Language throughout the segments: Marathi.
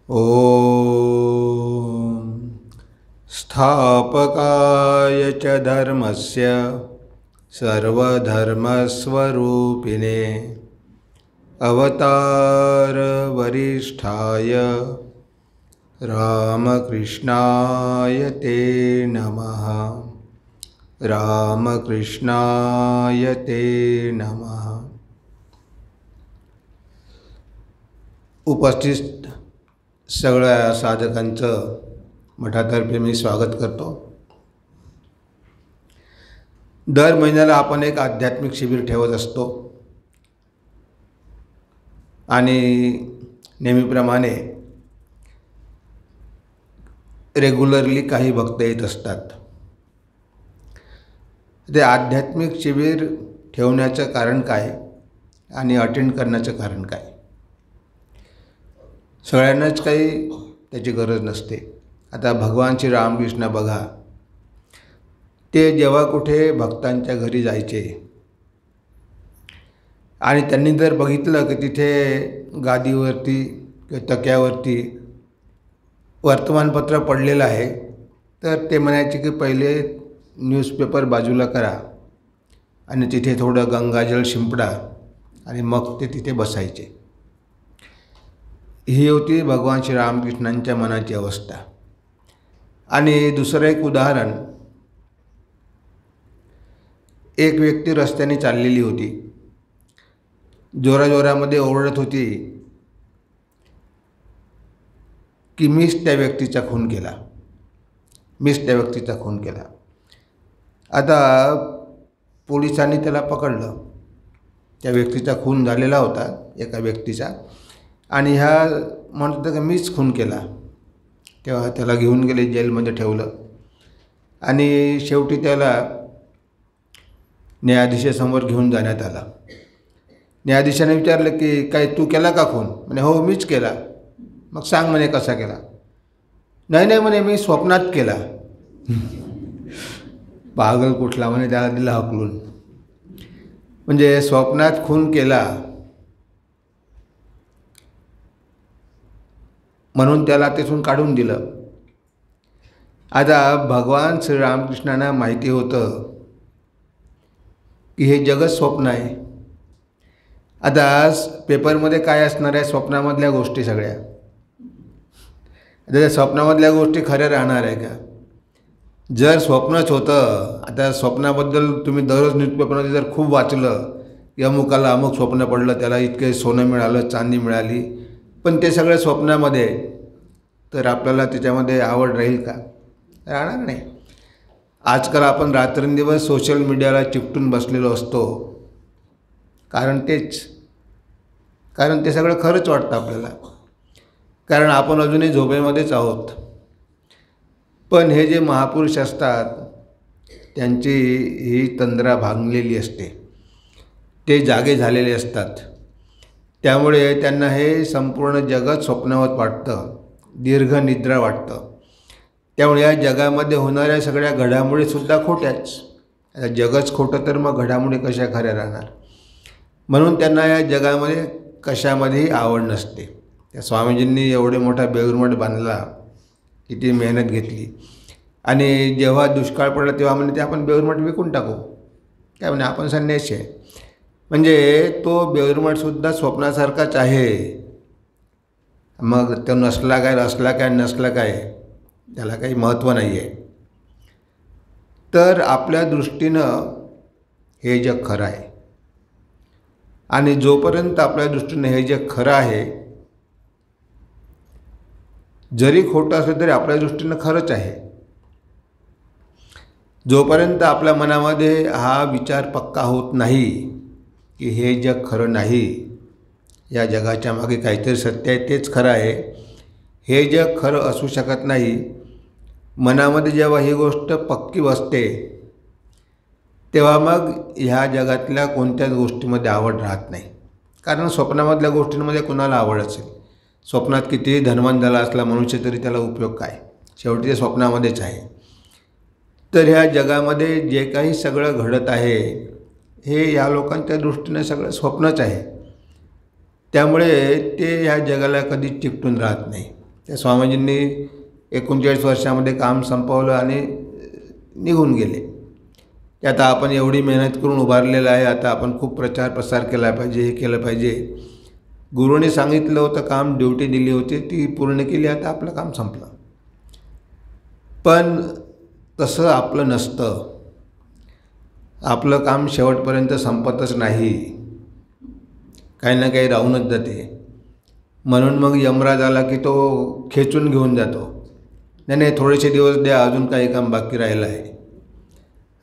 ॐ स्थापकाय च धर्मस्य सर्वधर्मस्वरूपिणे अवतारवरिष्ठाय रामकृष्णाय ते नमः। रामकृष्णाय ते नमः। उपस्थित सगळ्या साधकांचं मठातर्फे मी स्वागत करतो। दर महिन्याला आपण एक आध्यात्मिक शिबिर ठेवत असतो आणि नेहमीप्रमाणे रेग्युलरली काही भक्त येत असतात। ते आध्यात्मिक शिबिर ठेवण्याचं कारण काय आणि अटेंड करण्याचं कारण काय? सगळ्यांनाच काही त्याची गरज नसते। आता भगवान श्री रामकृष्ण बघा, ते जेव्हा कुठे भक्तांच्या घरी जायचे आणि त्यांनी जर बघितलं की तिथे गादीवरती किंवा तक्यावरती वर्तमानपत्र पडलेलं आहे, तर ते म्हणायचे की पहिले न्यूजपेपर बाजूला करा आणि तिथे थोडं गंगाजल शिंपडा आणि मग ते तिथे बसायचे। ही होती भगवान श्री रामकृष्णांच्या मनाची अवस्था। आणि दुसरं एक उदाहरण, एक व्यक्ती रस्त्याने चाललेली होती, जोराजोरामध्ये ओरडत होती की मीच त्या व्यक्तीचा खून केला, मीच त्या व्यक्तीचा खून केला। आता पोलिसांनी त्याला पकडलं। त्या व्यक्तीचा खून झालेला होता, एका व्यक्तीचा, आणि ह्या म्हणत होता की मीच खून केला। तेव्हा त्याला घेऊन गेले, जेलमध्ये ठेवलं आणि शेवटी त्याला न्यायाधीशासमोर घेऊन जाण्यात आला। न्यायाधीशाने विचारलं की काय तू केला का खून? म्हणे हो मीच केला। मग सांग म्हणे कसा केला? नाही म्हणे मी स्वप्नात केला। पागल कुठला म्हणे, त्याला दिला हकलून। म्हणजे स्वप्नात खून केला म्हणून त्याला तिथून काढून दिलं। आता भगवान श्रीरामकृष्णांना माहिती होतं की हे जगत स्वप्न आहे। आता पेपरमध्ये काय असणार आहे? स्वप्नामधल्या गोष्टी सगळ्या। आता त्या स्वप्नामधल्या गोष्टी खऱ्या राहणार आहे का? जर स्वप्नच होतं, आता स्वप्नाबद्दल तुम्ही दररोज न्यूजपेपरमध्ये जर खूप वाचलं की अमुकाला अमुक स्वप्न पडलं, त्याला इतके सोनं मिळालं, चांदी मिळाली, पण ते सगळं स्वप्नामध्ये, तर आपल्याला त्याच्यामध्ये आवड राहील का? राहणार नाही। आजकाल आपण रात्रंदिवस सोशल मीडियाला चिकटून बसलेलो असतो, कारण ते सगळं खरंच वाटतं आपल्याला, कारण आपण अजूनही झोपेमध्येच आहोत। पण हे जे महापुरुष असतात त्यांची ही तंद्रा भांगलेली असते, ते जागे झालेले असतात, त्यामुळे त्यांना हे संपूर्ण जगत स्वप्नवत वाटतं, दीर्घ निद्रा वाटतं। त्यामुळे या जगामध्ये होणाऱ्या सगळ्या घडामोडीसुद्धा खोट्याच। आता जगच खोटं तर मग घडामोडी कशा खऱ्या राहणार? म्हणून त्यांना या जगामध्ये कशामध्येही आवड नसते। त्या स्वामीजींनी एवढे मोठा बेलूर बांधला, किती मेहनत घेतली, आणि जेव्हा दुष्काळ पडला तेव्हा म्हणे ते आपण बेलूर विकून टाकू, काय म्हणे आपण संन्यासी आहे। म्हणजे तो बेलूरमठसुद्धा स्वप्नासारखाच आहे। मग तो नसला काय नसला काय त्याला काही महत्त्व नाही आहे। तर आपल्या दृष्टीनं हे जग खरं आहे, आणि जोपर्यंत आपल्या दृष्टीनं हे जग खरं आहे, जरी खोटं असलं तरी आपल्या दृष्टीनं खरंच आहे। जोपर्यंत आपल्या मनामध्ये हा विचार पक्का होत नाही की हे जग खरं नाही, या जगाच्या मागे काहीतरी सत्य आहे, तेच खरं आहे, हे जग खरं असू शकत नाही, मनामध्ये जेव्हा ही गोष्ट पक्की बसते, तेव्हा मग ह्या जगातल्या कोणत्याच गोष्टीमध्ये आवड राहत नाही। कारण स्वप्नामधल्या गोष्टींमध्ये कुणाला आवड असेल? स्वप्नात कितीही धनवान झाला असला मनुष्य तरी त्याला उपयोग काय? शेवटी ते स्वप्नामध्येच आहे। तर ह्या जगामध्ये जे काही सगळं घडत आहे, हे या लोकांच्या दृष्टीने सगळं स्वप्नच आहे। त्यामुळे ते ह्या जगाला कधीच चिकटून राहत नाही। त्या स्वामीजींनी 39 वर्षामध्ये काम संपवलं आणि निघून गेले. की आता आपण एवढी मेहनत करून उभारलेलं आहे, आता आपण खूप प्रचार प्रसार केला पाहिजे, हे केलं पाहिजे. गुरुने सांगितलं होतं काम, ड्युटी दिली होती ती पूर्ण केली, आता आपलं काम संपलं. पण तसं आपलं नसतं. आपलं काम शेवटपर्यंत संपतच नाही, काही ना काही राहूनच जाते. म्हणून मग यमराज आला की तो खेचून घेऊन जातो. नाही थोडेसे दिवस द्या, अजून काही काम बाकी राहिलं आहे.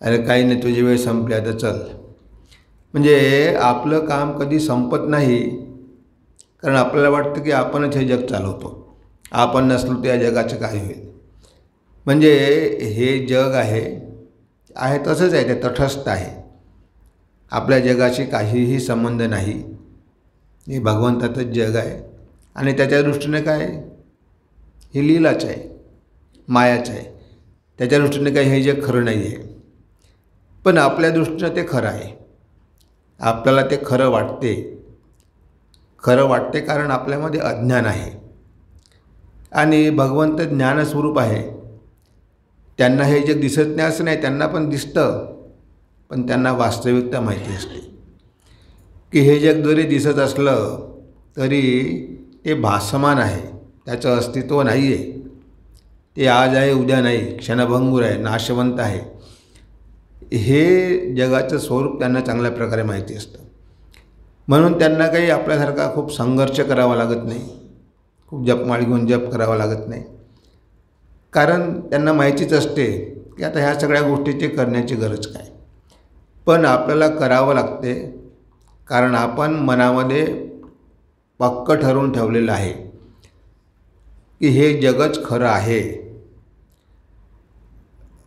अरे काही नाही, तुझी वेळ संपली, आता चल. म्हणजे आपलं काम कधी संपत नाही, कारण आपल्याला वाटतं की आपणच हे जग चालवतो. आपण नसलो तर या जगाचं काय होईल. म्हणजे हे जग आहे तसंच आहे, ते तटस्थ आहे. आपल्या जगाशी काहीही संबंध नाही. हे भगवंताचंच जग आहे आणि त्याच्या दृष्टीने काय, हे लीलाच आहे, मायाच आहे. त्याच्या दृष्टीने काही हे जग खरं नाही आहे. पण आपल्या दृष्टीनं ते खरं आहे. आपल्याला ते खरं वाटते कारण आपल्यामध्ये अज्ञान आहे. आणि भगवंत ज्ञानस्वरूप आहे. त्यांना हे जग दिसत नाही असं नाही, त्यांना पण दिसतं, पण त्यांना वास्तविकता माहिती असते की हे जग जरी दिसत असलं तरी ते भासमान आहे, त्याचं अस्तित्व नाही आहे. ते आज आहे उद्या नाही, क्षणभंगूर आहे, नाशवंत आहे. हे जगाचं स्वरूप त्यांना चांगल्या प्रकारे माहिती असतं. म्हणून त्यांना काही आपल्यासारखा खूप संघर्ष करावा लागत नाही, खूप जपमाळ घेऊन जप करावा लागत नाही. कारण त्यांना माहितीच असते की आता ह्या सगळ्या गोष्टी करण्याची गरज काय. पण आपल्याला करावं लागते, कारण आपण मनामध्ये पक्क ठरवून ठेवलेलं आहे की हे जगच खरं आहे.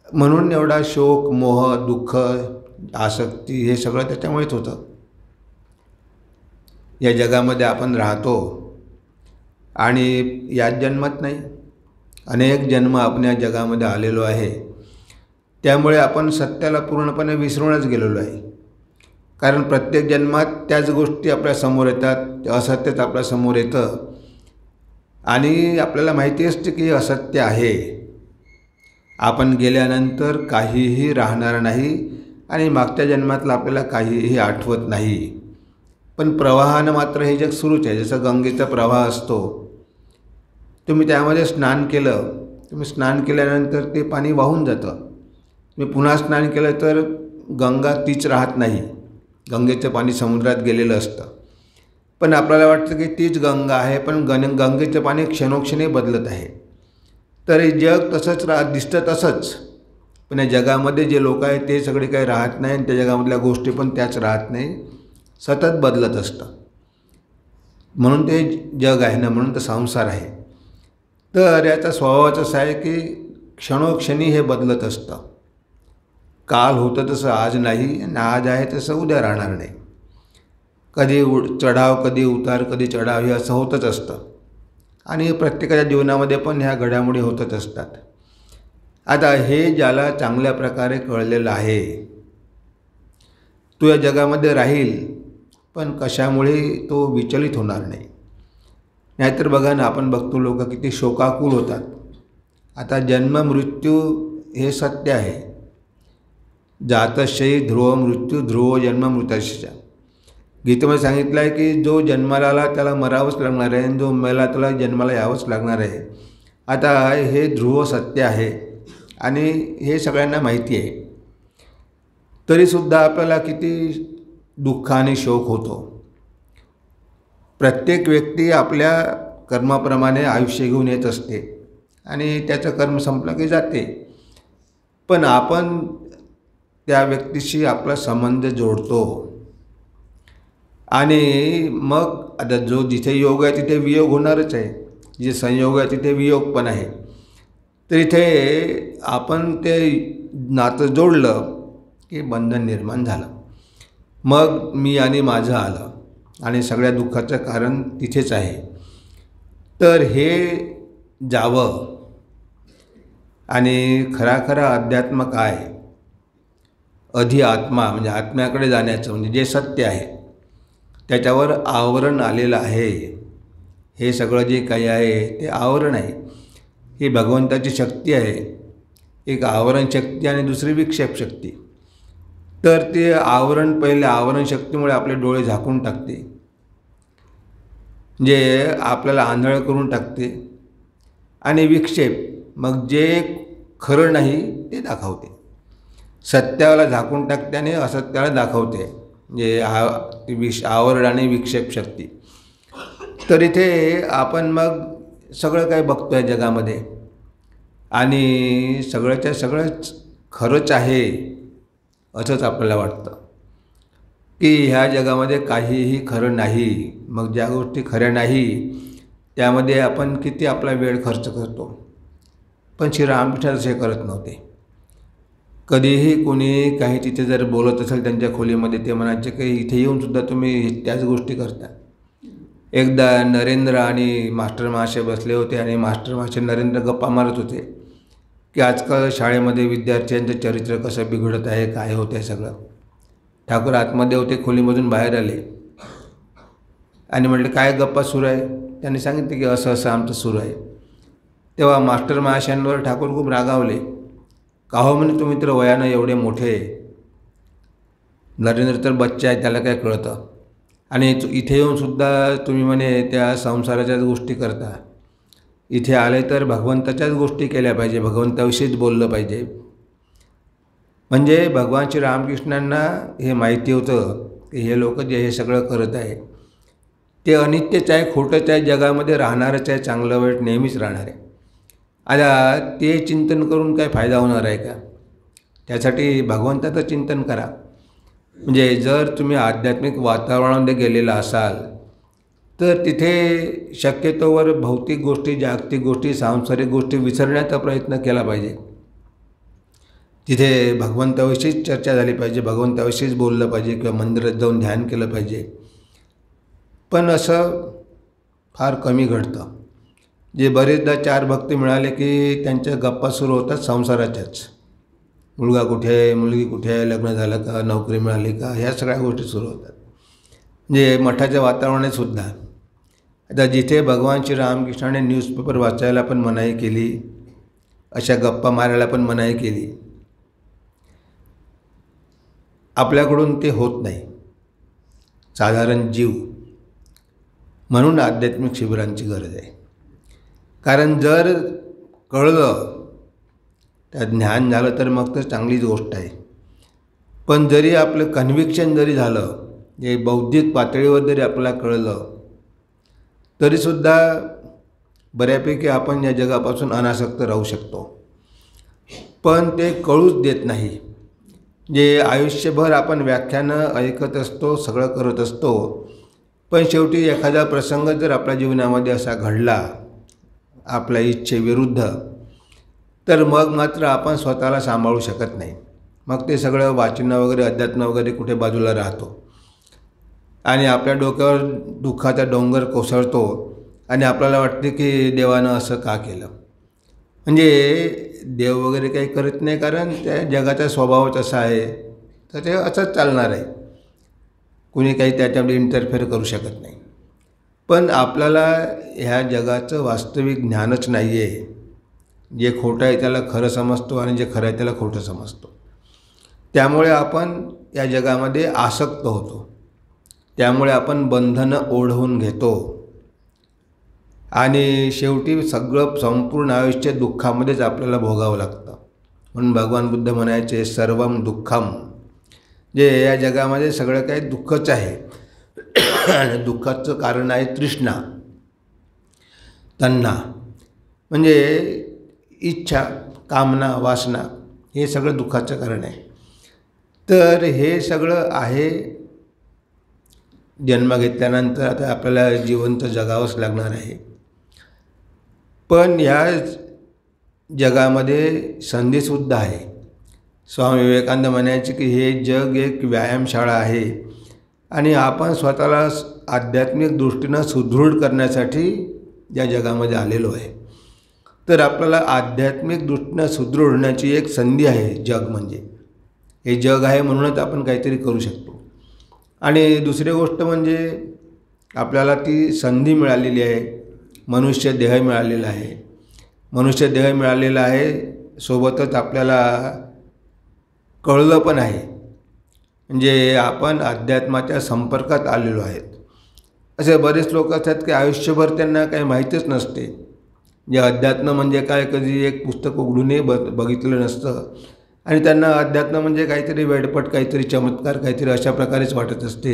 म्हणून एवढा शोक, मोह, दुःख, आसक्ती हे सगळं त्याच्यामुळेच होतं. या जगामध्ये आपण राहतो आणि याच जन्मात नाही, अनेक जन्म आपण या जगामध्ये आलेलो आहे. त्यामुळे आपण सत्याला पूर्णपणे विसरूनच गेलेलो आहे. कारण प्रत्येक जन्मात त्याच गोष्टी आपल्यासमोर येतात, असत्यच आपल्यासमोर येतं आणि आपल्याला माहिती असते की असत्य आहे. आपण गेल्यानंतर काहीही राहणार नाही आणि मागच्या जन्मातलं आपल्याला काहीही आठवत नाही. पण प्रवाहानं मात्र हे जग सुरूच आहे. जसं गंगेचा प्रवाह असतो, तुम्ही त्यामध्ये स्नान केलं, तुम्ही स्नान केल्यानंतर ते पाणी वाहून जातं. तुम्ही पुन्हा स्नान केलं तर गंगा तीच राहत नाही, गंगेचं पाणी समुद्रात गेलेलं असतं. पण आपल्याला वाटतं की तीच गंगा आहे, पण गंगेचं पाणी क्षणोक्षणी बदलत आहे. तर हे जग तसंच दिसतं तसंच, पण या जगामध्ये जे लोक आहेत ते सगळे काही राहत नाही आणि त्या जगामधल्या गोष्टी पण त्याच राहत नाही, सतत बदलत असतं. म्हणून ते जग आहे ना, म्हणून तर संसार आहे. तर याचा स्वभावच असा आहे की क्षणोक्षणी हे बदलत असतं. काल होतं तसं आज नाही आणि आज आहे तसं उद्या राहणार नाही. कधी चढाव, कधी उतार, कधी चढाव, हे असं होतच असतं. आणि प्रत्येकाच्या जीवनामध्ये पण ह्या घडामोडी होतच असतात. आता हे ज्याला चांगल्या प्रकारे कळलेलं आहे तो या जगामध्ये राहील, पण कशामुळे तो विचलित होणार नाही. नाहीतर बघा ना, आपण बघतो लोक किती शोकाकुल होतात. आता जन्म मृत्यू हे सत्य आहे. जातशयी ध्रुव मृत्यू ध्रुव जन्म मृतस्य. गीतेमध्ये सांगितलं आहे की जो जन्माला आला त्याला मरावंच लागणार आहे आणि जो मेला त्याला जन्माला यावंच लागणार आहे. आता हे ध्रुव सत्य आहे आणि हे सगळ्यांना माहिती आहे. तरीसुद्धा आपल्याला किती दुःख आणि शोक होतो. प्रत्येक व्यक्ती आपल्या कर्माप्रमाणे आयुष्य घेऊन येत असते आणि त्याचं कर्म संपलं की जाते. पण आपण त्या व्यक्तीशी आपला संबंध जोडतो आणि मग आता जो जिथे योग आहे तिथे वियोग होणारच आहे, जे संयोग आहे तिथे वियोग पण आहे. तर इथे आपण ते नातं जोडलं की बंधन निर्माण झालं. मग मी आणि माझं आलं आणि सगळ्या दुःखाचं कारण तिथेच आहे. तर हे जावं आणि खरा अध्यात्म काय, अधिआत्मा म्हणजे आत्म्याकडे जाण्याचं, म्हणजे जे सत्य आहे त्याच्यावर आवरण आलेलं आहे. हे सगळं जे काही आहे ते आवरण आहे. ही भगवंताची शक्ती आहे, एक आवरण शक्ती आणि दुसरी विक्षेप शक्ती. तर ते आवरण, पहिले आवरण शक्तीमुळे आपले डोळे झाकून टाकते, जे आपल्याला आंधळ करून टाकते. आणि विक्षेप मग जे खरं नाही ते दाखवते, सत्याला झाकून टाकते आणि असत्याला दाखवते, जे आवरण आणि विक्षेप शक्ती. तर इथे आपण मग सगळं काही बघतो आहे जगामध्ये आणि सगळंच्या सगळंच खरंच आहे असंच आपल्याला वाटतं की ह्या जगामध्ये काहीही खरं नाही. मग ज्या गोष्टी खऱ्या नाही त्यामध्ये आपण किती आपला वेळ खर्च करतो. पण श्री रामकृष्ण तसे करत नव्हते. कधीही कोणी काही तिथे जर बोलत असेल त्यांच्या खोलीमध्ये, ते म्हणायचे की इथे येऊनसुद्धा तुम्ही त्याच गोष्टी करता. एकदा नरेंद्र आणि मास्टर महाशय बसले होते आणि मास्टर महाशय नरेंद्र गप्पा मारत होते की आजकाल शाळेमध्ये विद्यार्थ्यांचं चरित्र कसं बिघडत आहे, काय होतं आहे सगळं. ठाकूर आतमध्ये होते, खोलीमधून बाहेर आले आणि म्हटले काय गप्पा सुरू आहे. त्यांनी सांगितले की असं असं आमचं सुरू आहे. तेव्हा मास्टर महाशयांवर ठाकूर खूप रागावले. का हो म्हणे, तुम्ही तर वयानं एवढे मोठे, नरेंद्र तर बच्चा आहे, त्याला काय कळतं, आणि इथे येऊनसुद्धा तुम्ही म्हणे त्या संसाराच्याच गोष्टी करता. इथे आले तर भगवंताच्याच गोष्टी केल्या पाहिजे, भगवंताविषयीच बोललं पाहिजे. म्हणजे भगवान श्री रामकृष्णांना हे माहिती होतं की हे लोक जे हे सगळं करत आहे ते अनित्यच आहे, खोटंच आहे, जगामध्ये राहणारच आहे, चांगलं वाईट नेहमीच राहणार आहे. आता ते चिंतन करून काय फायदा होणार आहे का? त्यासाठी भगवंताचं चिंतन करा. म्हणजे जर तुम्ही आध्यात्मिक वातावरणामध्ये गेलेला असाल तर तिथे शक्यतोवर भौतिक गोष्टी, जागतिक गोष्टी, सांसारिक गोष्टी विसरण्याचा प्रयत्न केला पाहिजे. तिथे भगवंताविषयीच चर्चा झाली पाहिजे, भगवंताविषयीच बोललं पाहिजे किंवा मंदिरात जाऊन ध्यान केलं पाहिजे. पण असं फार कमी घडतं. जे बरेचदा चार भक्त मिळाले की त्यांच्या गप्पा सुरू होतात संसाराच्याच. मुलगा कुठे आहे, मुलगी कुठे आहे, लग्न झालं का, नोकरी मिळाली का, ह्या सगळ्या गोष्टी सुरू होतात. म्हणजे मठाच्या वातावरणातसुद्धा आता जिथे भगवान श्री रामकृष्णाने न्यूजपेपर वाचायला पण मनाई केली, अशा गप्पा मारायला पण मनाई केली, आपल्याकडून ते होत नाही साधारण जीव. म्हणून आध्यात्मिक शिबिरांची गरज आहे. कारण जर कळलं, त्यात ज्ञान झालं तर मग तर चांगलीच गोष्ट आहे. पण जरी आपलं कन्व्हिक्शन जरी झालं, जे बौद्धिक पातळीवर जरी आपल्याला कळलं, तरीसुद्धा बऱ्यापैकी आपण या जगापासून अनासक्त राहू शकतो. पण ते कळूच देत नाही. जे आयुष्यभर आपण व्याख्यानं ऐकत असतो, सगळं करत असतो, पण शेवटी एखादा प्रसंग जर आपल्या जीवनामध्ये असा घडला आपल्या इच्छेविरुद्ध, तर मग मात्र आपण स्वतःला सांभाळू शकत नाही. मग ते सगळं वाचन वगैरे, अध्यात्म वगैरे कुठे बाजूला राहतो आणि आपल्या डोक्यावर दुःखाचा डोंगर कोसळतो आणि आपल्याला वाटते की देवानं असं का केलं. म्हणजे देव वगैरे काही करत नाही, कारण त्या जगाचा स्वभावच असा आहे, तर ते असंच चालणार आहे. कुणी काही त्याच्यामध्ये इंटरफेअर करू शकत नाही. पण आपल्याला ह्या जगाचं वास्तविक ज्ञानच नाही आहे. जे खोटं आहे त्याला खरं समजतो आणि जे खरं आहे त्याला खोटं समजतो. त्यामुळे आपण या जगामध्ये आसक्त होतो. त्यामुळे आपण बंधनं ओढवून घेतो आणि शेवटी सगळं संपूर्ण आयुष्य दुःखामध्येच आपल्याला भोगावं लागतं. म्हणून भगवान बुद्ध म्हणायचे सर्वम दुःखम, जे या जगामध्ये सगळं काही दुःखच आहे. आणि दुःखाचं कारण आहे तृष्णा, तण्णा, म्हणजे इच्छा, कामना, वासना, हे सगळं दुःखाचं कारण आहे. तर हे सगळं आहे. जन्म घेतल्यानंतर आता आपल्याला जीवन तर जगावंच लागणार आहे. पण ह्या जगामध्ये संधीसुद्धा आहे. स्वामी विवेकानंद म्हणायचे की हे जग एक व्यायामशाळा आहे आणि आपण स्वतःला आध्यात्मिक दृष्टीनं सुदृढ करण्यासाठी या जगामध्ये आलेलो आहे. तर आपल्याला आध्यात्मिक दृष्टीनं सुदृढ होण्याची एक संधी आहे. जग म्हणजे हे जग आहे म्हणूनच आपण काहीतरी करू शकतो. आणि दुसरी गोष्ट म्हणजे आपल्याला ती संधी मिळालेली आहे, मनुष्य देह मिळालेला आहे. मनुष्य देह मिळालेला आहे, सोबतच आपल्याला कळलं पण आहे, म्हणजे आपण अध्यात्माच्या संपर्कात आलेलो आहेत. असे बरेच लोक असतात की आयुष्यभर त्यांना काही माहीतच नसते, जे अध्यात्म म्हणजे काय कधी एक पुस्तक उघडूनही बघितलं नसतं, आणि त्यांना अध्यात्म म्हणजे काहीतरी वेडपट, काहीतरी चमत्कार, काहीतरी अशा प्रकारेच वाटत असते.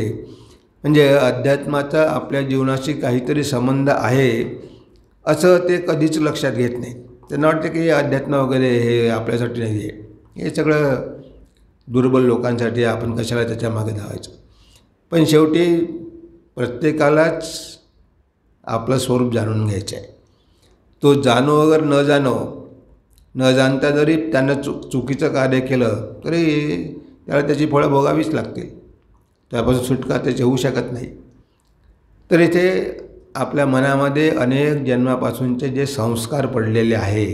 म्हणजे अध्यात्माचा आपल्या जीवनाशी काहीतरी संबंध आहे असं ते कधीच लक्षात घेत नाही. त्यांना वाटतं की अध्यात्म वगैरे हे आपल्यासाठी नाही आहे, हे सगळं दुर्बल लोकांसाठी, आपण कशाला त्याच्या मागे धावायचं. पण शेवटी प्रत्येकालाच आपलं स्वरूप जाणून घ्यायचं आहे. तो जाणो अगर न जाणता जरी त्यानं चुकीचं कार्य केलं तरी त्याला त्याची फळं भोगावीच लागतील, त्यापासून सुटका त्याची होऊ शकत नाही. तर इथे आपल्या मनामध्ये अनेक जन्मापासूनचे जे संस्कार पडलेले आहे,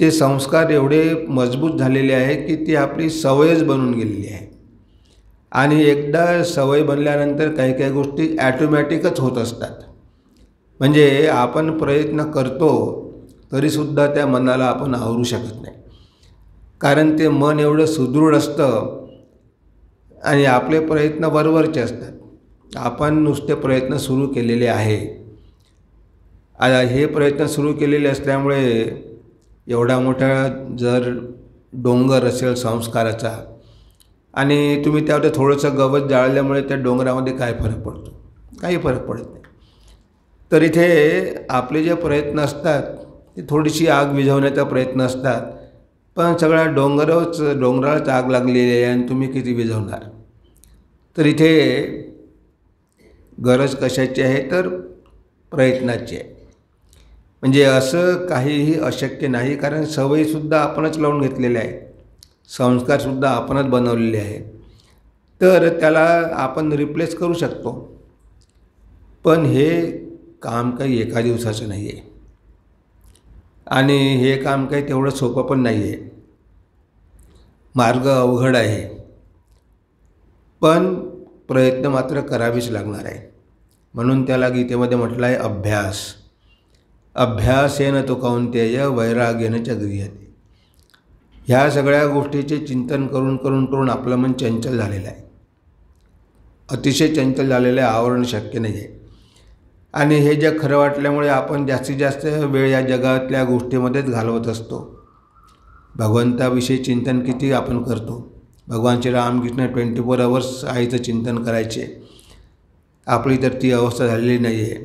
ते संस्कार एवढे मजबूत झालेले आहे की ती आपली सवयच बनून गेलेली आहे. आणि एकदा सवय बनल्यानंतर काही काही गोष्टी ॲटोमॅटिकच होत असतात. म्हणजे आपण प्रयत्न करतो तरीसुद्धा त्या मनाला आपण आवरू शकत नाही, कारण ते मन एवढं सुदृढ असतं आणि आपले प्रयत्न बरोबरचे असतात. आपण नुसते प्रयत्न सुरू केलेले आहे. हे प्रयत्न सुरू केलेले असल्यामुळे एवढा मोठा जर डोंगर असेल संस्काराचा, आणि तुम्ही त्यावर थोडंसं गवत जाळल्यामुळे त्या डोंगरामध्ये काय फरक पडतो? काही फरक पडत नाही. तर इथे आपले जे प्रयत्न असतात ते थोडीशी आग विझवण्याचा प्रयत्न असतात, पण सगळ्या डोंगरालाच आग लागलेली आहे आणि तुम्ही किती विझवणार? तर इथे गरज कशाची आहे? तर प्रयत्नाची आहे. म्हणजे असं काहीही अशक्य नाही, कारण सवयीसुद्धा आपणच लावून घेतलेल्या आहे, संस्कारसुद्धा आपणच बनवलेले आहे. तर त्याला आपण रिप्लेस करू शकतो, पण हे काम काही एका दिवसाचं नाही आहे, आणि हे काम काही तेवढं सोपं पण नाही आहे. मार्ग अवघड आहे, पण प्रयत्न मात्र करावेच लागणार आहे. म्हणून त्याला गीतेमध्ये म्हटलं आहे अभ्यास. अभ्यासेन तु कौंतेय वैराग्येन च गृह्यते. ह्या सगळ्या गोष्टीचे चिंतन करून करून करून आपलं मन चंचल झालेलं आहे, अतिशय चंचल झालेलं आहे, आवरण शक्य नाही आहे. आणि हे जग खरं वाटल्यामुळे आपण जास्तीत जास्त वेळ या जगातल्या गोष्टीमध्येच घालवत असतो. भगवंताविषयी चिंतन किती आपण करतो? भगवान श्री रामकृष्ण 24 आवर्स आईचं चिंतन करायचे. आपली तर ती अवस्था झालेली नाही आहे.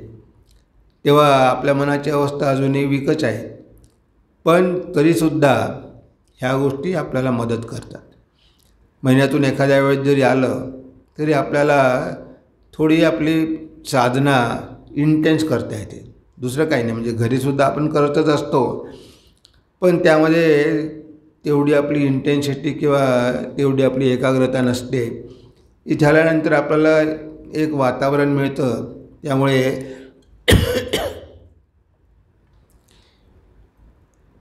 तेव्हा आपल्या मनाची अवस्था अजूनही वीकच आहे, पण तरीसुद्धा ह्या गोष्टी आपल्याला मदत करतात. महिन्यातून एखाद्या वेळेस जरी आलं तरी आपल्याला थोडी आपली साधना इंटेन्स करता येते, दुसरं काही नाही. म्हणजे घरीसुद्धा आपण करतच असतो, पण त्यामध्ये तेवढी आपली इंटेन्सिटी किंवा तेवढी आपली एकाग्रता नसते. इथे आल्यानंतर आपल्याला एक वातावरण मिळतं, त्यामुळे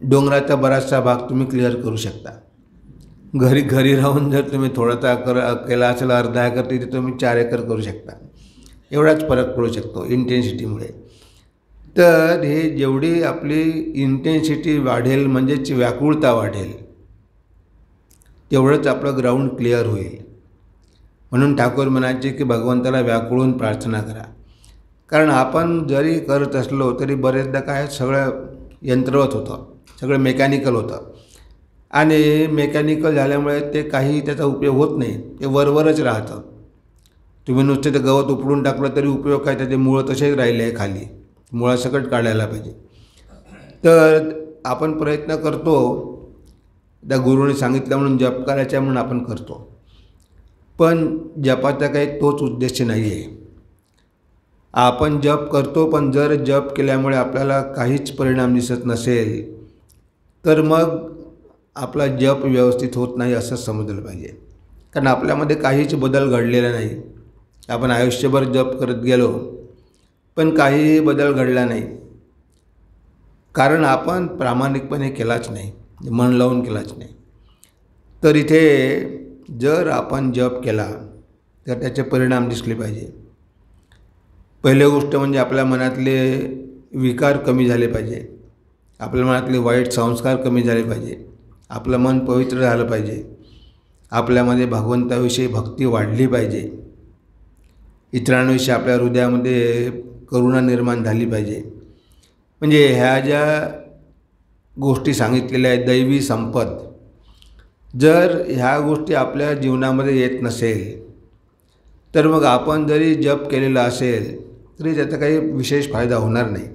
डोंगराचा बराचसा भाग तुम्ही क्लिअर करू शकता. घरी राहून जर तुम्ही थोडासा केला असेल, अर्धा एकर, तिथे तुम्ही 4 एकर करू शकता. एवढाच फरक पडू शकतो इंटेन्सिटीमुळे. तर हे जेवढी आपली इंटेन्सिटी वाढेल, म्हणजेच व्याकुळता वाढेल, तेवढंच आपलं ग्राउंड क्लिअर होईल. म्हणून ठाकूर म्हणायचे की भगवंताला व्याकुळून प्रार्थना करा. कारण आपण जरी करत असलो तरी बरेचदा काय सगळं यंत्रवत होतं, सगळं मेकॅनिकल होतं, आणि मेकॅनिकल झाल्यामुळे ते काही त्याचा उपयोग होत नाही, ते वरवरच राहतं. तुम्ही नुसते ते गवत उपडून टाकलं तरी उपयोग काय? त्याचे मुळं तसेच राहिले आहे खाली, मुळासकट काढायला पाहिजे. तर आपण प्रयत्न करतो, त्या गुरुने सांगितलं म्हणून जप करायचा म्हणून आपण करतो, पण जपाचा काही तोच उद्देश नाही आहे. आपण जप करतो, पण जर जप केल्यामुळे आपल्याला काहीच परिणाम दिसत नसेल तर मग आपला जप व्यवस्थित होत नाही असं समजलं पाहिजे. कारण आपल्यामध्ये काहीच बदल घडलेला नाही. आपण आयुष्यभर जप करत गेलो पण काहीही बदल घडला नाही, कारण आपण प्रामाणिकपणे केलाच नाही, मन लावून केलाच नाही. तर इथे जर आपण जप केला तर त्याचे परिणाम दिसले पाहिजे. पहिली गोष्ट म्हणजे आपल्या मनातले विकार कमी झाले पाहिजे, आपल्या मनातले वाईट संस्कार कमी झाले पाहिजे, आपलं मन पवित्र झालं पाहिजे, आपल्यामध्ये भगवंताविषयी भक्ती वाढली पाहिजे, इतरांविषयी आपल्या हृदयामध्ये करुणा निर्माण झाली पाहिजे. म्हणजे ह्या ज्या गोष्टी सांगितलेल्या आहेत दैवी संपद, जर ह्या गोष्टी आपल्या जीवनामध्ये येत नसेल तर मग आपण जरी जप केलेला असेल तरी त्याचा काही विशेष फायदा होणार नाही.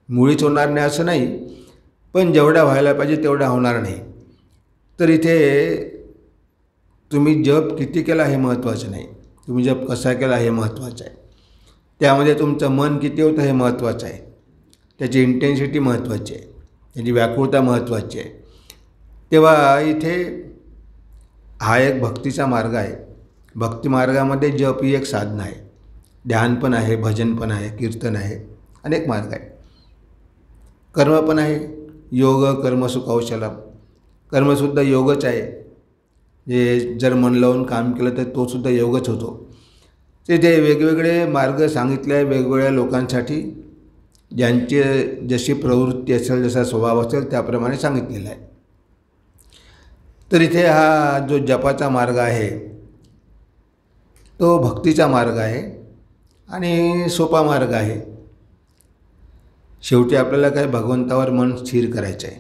मुळीच होणार नाही असं नाही, पण जेवढा व्हायला पाहिजे तेवढा होणार नाही. तर इथे तुम्ही जप किती केला हे महत्त्वाचं नाही, तुम्ही जप कसा केला हे महत्त्वाचं आहे. त्यामध्ये तुमचं मन किती होतं हे महत्त्वाचं आहे, त्याची इंटेन्सिटी महत्त्वाची आहे, त्याची व्याकुळता महत्त्वाची आहे. तेव्हा इथे हा एक भक्तीचा मार्ग आहे. भक्ती मार्गामध्ये जप ही एक साधना आहे, ध्यान पण आहे, भजन पण आहे, कीर्तन आहे, अनेक मार्ग आहे. कर्म पण आहे, योग कर्मसु कौशलम, कर्मसुद्धा योगच आहे. जे जर मन लावून काम केलं तर तोसुद्धा योगच होतो. ते वेगवेगळे मार्ग सांगितले आहे वेगवेगळ्या लोकांसाठी, ज्यांची जशी प्रवृत्ती असेल, जसा स्वभाव असेल त्याप्रमाणे सांगितलेला आहे. तर इथे हा जो जपाचा मार्ग आहे तो भक्तीचा मार्ग आहे आणि सोपा मार्ग आहे. शेवटी आपल्याला काय भगवंतावर मन स्थिर करायचं आहे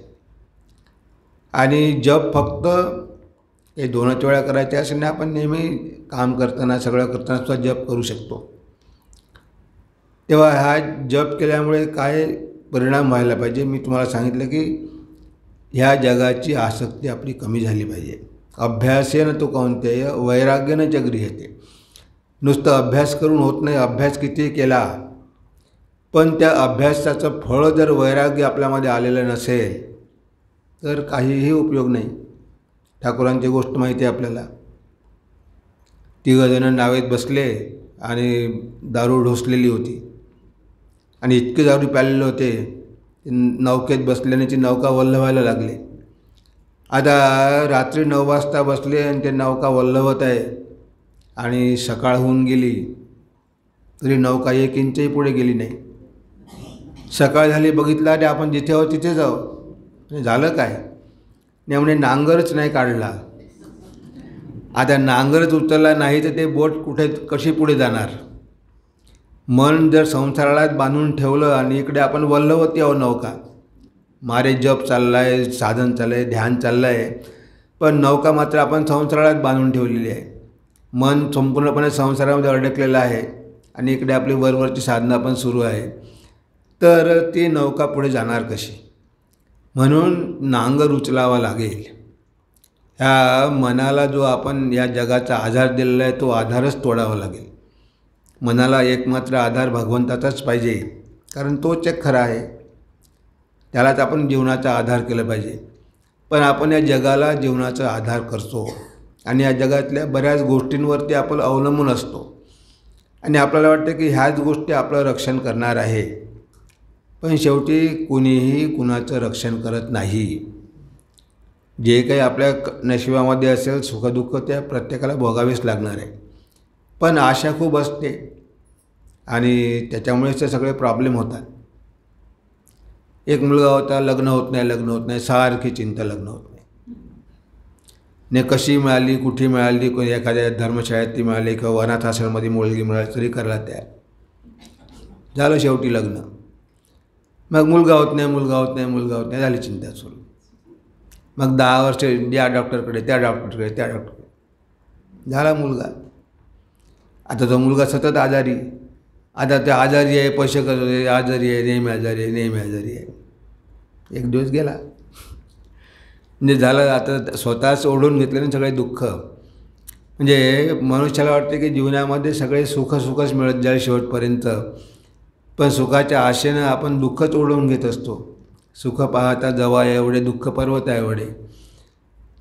आणि जप फक्त हे 2च वेळा करायचे असं नाही. आपण नेहमी काम करताना सगळं करताना सुद्धा जप करू शकतो. तेव्हा हा जप केल्यामुळे काय परिणाम व्हायला पाहिजे, मी तुम्हाला सांगितलं की ह्या जगाची आसक्ती आपली कमी झाली पाहिजे. अभ्यासेन तु कौन्तेय वैराग्येन च गृह्यते. नुसतं अभ्यास करून होत नाही, अभ्यास किती केला पण त्या अभ्यासाचं फळ जर वैराग्य आपल्यामध्ये आलेलं नसेल तर काहीही उपयोग नाही. ठाकूरांची गोष्ट माहिती आहे आपल्याला. 3 जण नावेत बसले आणि दारू ढोसलेली होती आणि इतके दारू प्यालेले होते, नौकेत बसल्याने ती नौका वल्हवायला लागली. आता रात्री 9 वाजता बसले आणि ते नौका वल्हवत आहे आणि सकाळ होऊन गेली तरी नौका 1 इंचही पुढे गेली नाही. सकाळ झाली, बघितलं आणि आपण जिथे आहोत तिथे जाऊ. झालं काय, त्यामुळे नांगरच नाही काढला. आता नांगरच उचलला नाही तर ते बोट कुठे कशी पुढे जाणार. मन जर संसारात बांधून ठेवलं आणि इकडे आपण वल्हवती आहो नौका, मारे जप चालला आहे, साधन चाललं आहे, ध्यान चाललं आहे, पण नौका मात्र आपण संसारात बांधून ठेवलेली आहे. मन संपूर्णपणे संसारामध्ये अडकलेलं आहे आणि इकडे आपली वरवरची साधना पण सुरू आहे. तर ती नौका पुढे जाणार कशी. म्हणून नांगर उचलावा लागेल. ह्या मनाला जो आपण या जगाचा आधार दिलेला आहे तो आधारच तोडावा लागेल. मनाला एकमात्र आधार भगवंताचाच पाहिजे, कारण तोच एक खरा आहे, त्यालाच आपण जीवनाचा आधार केला पाहिजे. पण आपण या जगाला जीवनाचा आधार करतो आणि या जगातल्या बऱ्याच गोष्टींवरती आपण अवलंबून असतो आणि आपल्याला वाटतं की ह्याच गोष्टी आपलं रक्षण करणार आहे. पण शेवटी कुणीही कुणाचं रक्षण करत नाही. जे काही आपल्या नशिबामध्ये असेल सुखदुःख त्या प्रत्येकाला भोगावेच लागणार आहे. पण आशा खूप असते आणि त्याच्यामुळेच ते सगळे प्रॉब्लेम होतात. एक मुलगा होता, लग्न होत नाही, सारखी चिंता, लग्न होत नाही. ने कशी मिळाली, कुठे मिळाली, कोणी एखाद्या धर्मशाळेत ती मिळाली किंवा अनाथ आश्रमामध्ये मुलगी मिळाली तरी करायला तयार. झालं शेवटी लग्न. मग मुलगा होत नाही, झाली चिंता सुरू. मग 10 वर्ष या डॉक्टरकडे, त्या डॉक्टरकडे, झाला मुलगा. आता तो मुलगा सतत आजारी. आता ते आजारी आहे, पैसे करतो, आजारी आहे, नेहमी आजारी आहे. एक दिवस गेला म्हणजे झालं. आता स्वतःच ओढून घेतल्याने सगळे दुःख. म्हणजे मनुष्याला वाटते की जीवनामध्ये सगळे सुखच मिळत जाईल शेवटपर्यंत, पण सुखाच्या आशेनं आपण दुःखच ओढून घेत असतो. सुख पाहता जवा एवढे, दुःख पर्वत आहे एवढे.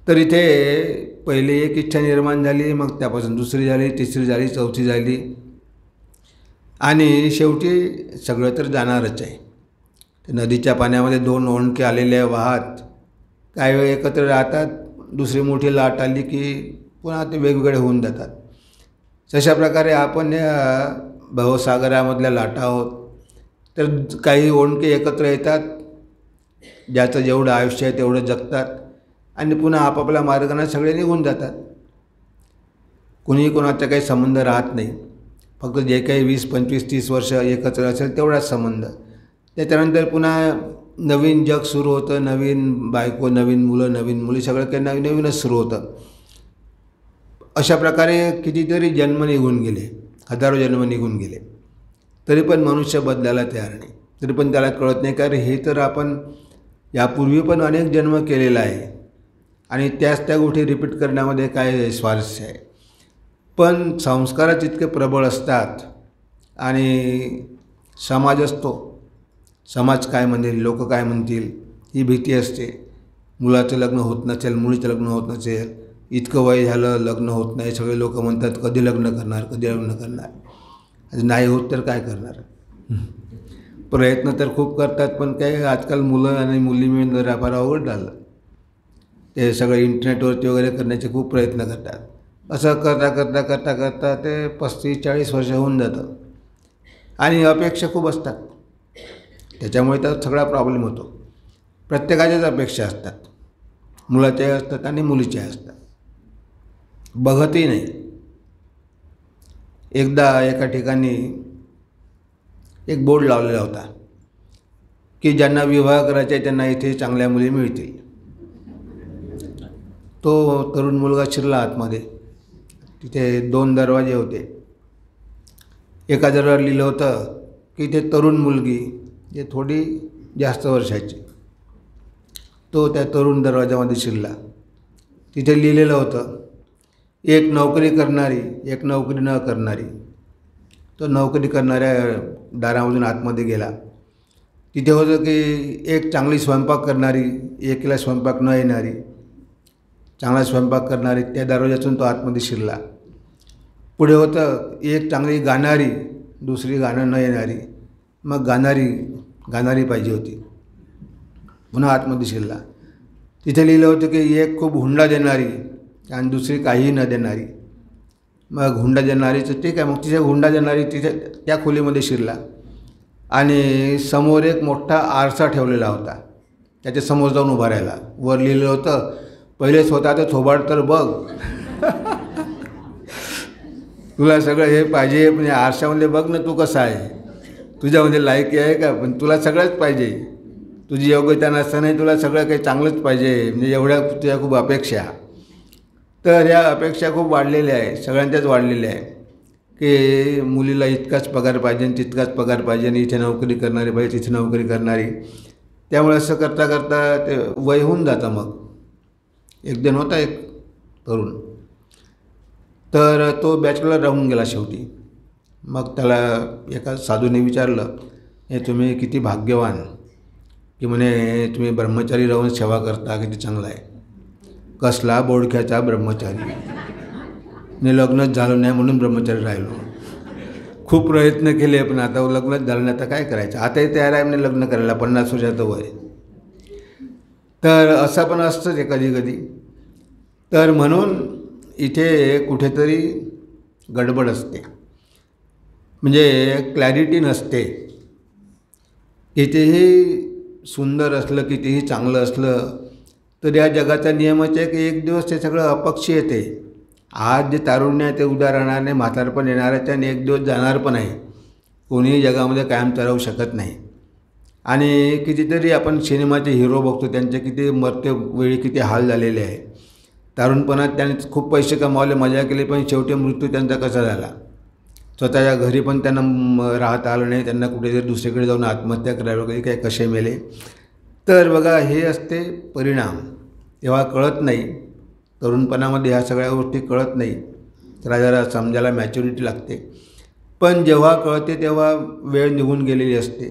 तर इथे पहिले एक इच्छा निर्माण झाली, मग त्यापासून दुसरी झाली, तिसरी झाली, चौथी झाली आणि शेवटी सगळं तर जाणारच आहे. नदीच्या पाण्यामध्ये 2 ओंडके आलेले वाहत काही वेळ एकत्र राहतात, दुसरी मोठी लाट आली की पुन्हा ते वेगवेगळे होऊन जातात. तशा प्रकारे आपण भवसागरामधल्या लाटा आहोत. तर काही ओंडके एकत्र येतात, ज्याचं जेवढं आयुष्य आहे तेवढं जगतात आणि पुन्हा आपापल्या मार्गाने सगळे निघून जातात. कुणी कोणाचा काही संबंध राहत नाही. फक्त जे काही 20, 25, 30 वर्ष एकत्र असेल तेवढाच संबंध. त्याच्यानंतर पुन्हा नवीन जग सुरू होतं. नवीन बायको, नवीन मुलं, नवीन मुली, सगळं काही नवीन नवीनच सुरू होतं. अशा प्रकारे कितीतरी जन्म निघून गेले, हजारो जन्म निघून गेले, तरी पण मनुष्य बदलायला तयार नाही. तरी पण त्याला कळत नाही, कारण हे तर आपण यापूर्वी पण अनेक जन्म केलेला आहे आणि त्या गोष्टी रिपीट करण्यामध्ये काय स्वारस्य आहे. पण संस्कारच इतके प्रबळ असतात आणि समाज असतो. समाज काय म्हणेल, लोक काय म्हणतील, ही भीती असते. मुलाचं लग्न होत नसेल, मुलीचं लग्न होत नसेल, इतकं वय झालं, लग्न होत नाही, सगळे लोक म्हणतात कधी लग्न करणार, कधी लग्न करणार. नाही होत तर काय करणार. प्रयत्न तर खूप करतात, पण काय आजकाल मुलं आणि मुली मिळून जरा फार अवघड झालं. ते सगळं इंटरनेटवरती वगैरे करण्याचे खूप प्रयत्न करतात. असं करता करता करता करता ते 35-40 वर्ष होऊन जातं आणि अपेक्षा खूप असतात. त्याच्यामुळे तर सगळा प्रॉब्लेम होतो. प्रत्येकाच्याच अपेक्षा असतात, मुलाच्याही असतात आणि मुलीच्याही असतात. बघतही नाही. एकदा एका ठिकाणी एक बोर्ड लावलेला होता की ज्यांना विवाह करायचे त्यांना इथे चांगल्या मुली मिळतील. तो तरुण मुलगा शिरला आतमध्ये. तिथे 2 दरवाजे होते. एका दरवाजावर लिहिलं होतं की इथे तरुण मुलगी, जे थोडी जास्त वर्षाची. तो त्या तरुण दरवाजामध्ये शिरला. तिथे लिहिलेलं होतं, एक नोकरी करणारी, एक नोकरी न करणारी. तो नोकरी करणाऱ्या दारामधून आतमध्ये गेला. तिथे होतं की एक चांगली स्वयंपाक करणारी, एकीला स्वयंपाक न येणारी. चांगला स्वयंपाक करणारी, त्या दरवाजातून तो आतमध्ये शिरला. पुढे होतं एक चांगली गाणारी, दुसरी गाणं न येणारी. मग गाणारी पाहिजे होती. पुन्हा आतमध्ये शिरला. तिथे लिहिलं होतं की एक खूप हुंडा देणारी आणि दुसरी काहीही न देणारी. मग हुंडा देणारीचं ठीक आहे, मग तिथे हुंडा देणारी तिथे त्या खोलीमध्ये शिरला आणि समोर एक मोठा आरसा ठेवलेला होता. त्याच्या समोर जाऊन उभा राहिला. वर लिहिलं होतं, पहिले स्वतःचं थोबाड तर बघ. तुला सगळं हे पाहिजे, म्हणजे आरशामध्ये बघ ना तू कसा आहे, तुझ्यामध्ये लायकी आहे का. पण तुला सगळंच पाहिजे, तुझी योग्यता नसतानाही तुला सगळं काही चांगलंच पाहिजे, म्हणजे एवढ्या तुझ्या खूप अपेक्षा. तर ह्या अपेक्षा खूप वाढलेल्या आहे, सगळ्यांच्याच वाढलेल्या आहे की मुलीला इतकाच पगार पाहिजे आणि तितकाच पगार पाहिजे आणि इथे नोकरी करणारी पाहिजे, तिथे नोकरी करणारी. त्यामुळे असं करता करता ते वय होऊन जातं. मग एक दिन होता एक तरुण, तर तो बॅचलर राहून गेला शेवटी. मग त्याला एका साधूने विचारलं, हे तुम्ही किती भाग्यवान की म्हणे तुम्ही ब्रह्मचारी राहून सेवा करता, किती चांगलं आहे. कसला बोडख्याचा ब्रह्मचारी, मी लग्नच झालं नाही म्हणून ब्रह्मचारी राहिलो. खूप प्रयत्न केले पण आता लग्नच झालं नाही, आता काय करायचं. आताही तयार आहे म्हणजे लग्न करायला, 50 वर्षाचं वय. तर असं पण असतं ते कधी कधी. तर म्हणून इथे कुठेतरी गडबड असते, म्हणजे क्लॅरिटी नसते. कितीही सुंदर असलं, कितीही चांगलं असलं, तर या जगाचा नियमच आहे की एक दिवस ते सगळं अपक्ष येते. आज जे तारुण्य आहे ते उद्या राहणार नाही, म्हातारपण येणार आहे आणि एक दिवस जाणार पण आहे. कोणीही जगामध्ये कायम राहू शकत नाही. आणि कितीतरी आपण सिनेमाचे हिरो बघतो, त्यांचे किती मरतेवेळी किती हाल झालेले आहे. तारुणपणात त्यांनी खूप पैसे कमावले, मजा केली, पण शेवटी मृत्यू त्यांचा कसा झाला. स्वतःच्या घरी पण त्यांना राहता आलं नाही, त्यांना कुठेतरी दुसरीकडे जाऊन आत्महत्या करावी वगैरे, काय कसे मेले. तर बघा, हे असते परिणाम. तेव्हा कळत नाही, तरुणपणामध्ये ह्या सगळ्या गोष्टी कळत नाही, त्याला जरा समजायला मॅच्युरिटी लागते. पण जेव्हा कळते तेव्हा वेळ निघून गेलेली असते.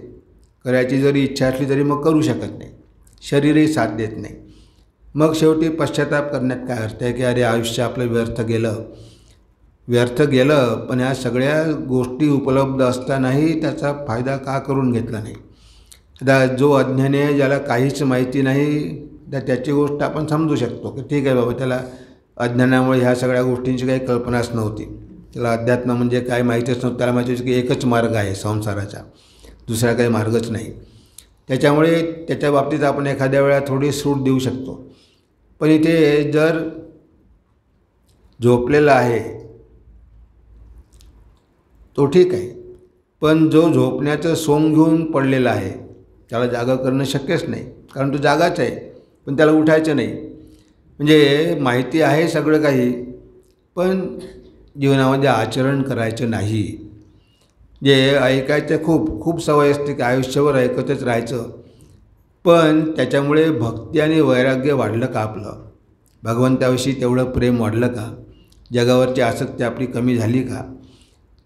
करायची जरी इच्छा असली तरी मग करू शकत नाही, शरीरही साथ देत नाही. मग शेवटी पश्चाताप करण्यात काय अर्थ आहे की अरे आयुष्य आपलं व्यर्थ गेलं. पण ह्या सगळ्या गोष्टी उपलब्ध असतानाही त्याचा फायदा का करून घेतला नाही. आता जो अज्ञानी आहे, ज्याला काहीच माहिती नाही, तर त्याची गोष्ट आपण समजू शकतो की ठीक आहे बाबा, त्याला अज्ञानामुळे ह्या सगळ्या गोष्टींची काही कल्पनाच नव्हती. त्याला अध्यात्म म्हणजे काय माहितीच नव्हतं. त्याला माहिती होतं की एकच मार्ग आहे संसाराचा, दुसरा काही मार्गच नाही. त्याच्यामुळे त्याच्या बाबतीत आपण एखाद्या वेळा थोडी सूट देऊ शकतो. पण इथे जर झोपलेला आहे तो ठीक आहे, पण जो झोपण्याचं सोंग घेऊन पडलेला आहे त्याला जागा करणं शक्यच नाही, कारण तो जागाच आहे पण त्याला उठायचं नाही. म्हणजे माहिती आहे सगळं काही, पण जीवनामध्ये आचरण करायचं नाही. जे ऐकायचं खूप सवय असते की आयुष्यभर ऐकतच राहायचं, पण त्याच्यामुळे भक्ती आणि वैराग्य वाढलं का? आपलं भगवंताविषयी तेवढं प्रेम वाढलं का? जगावरची आसक्ती आपली कमी झाली का?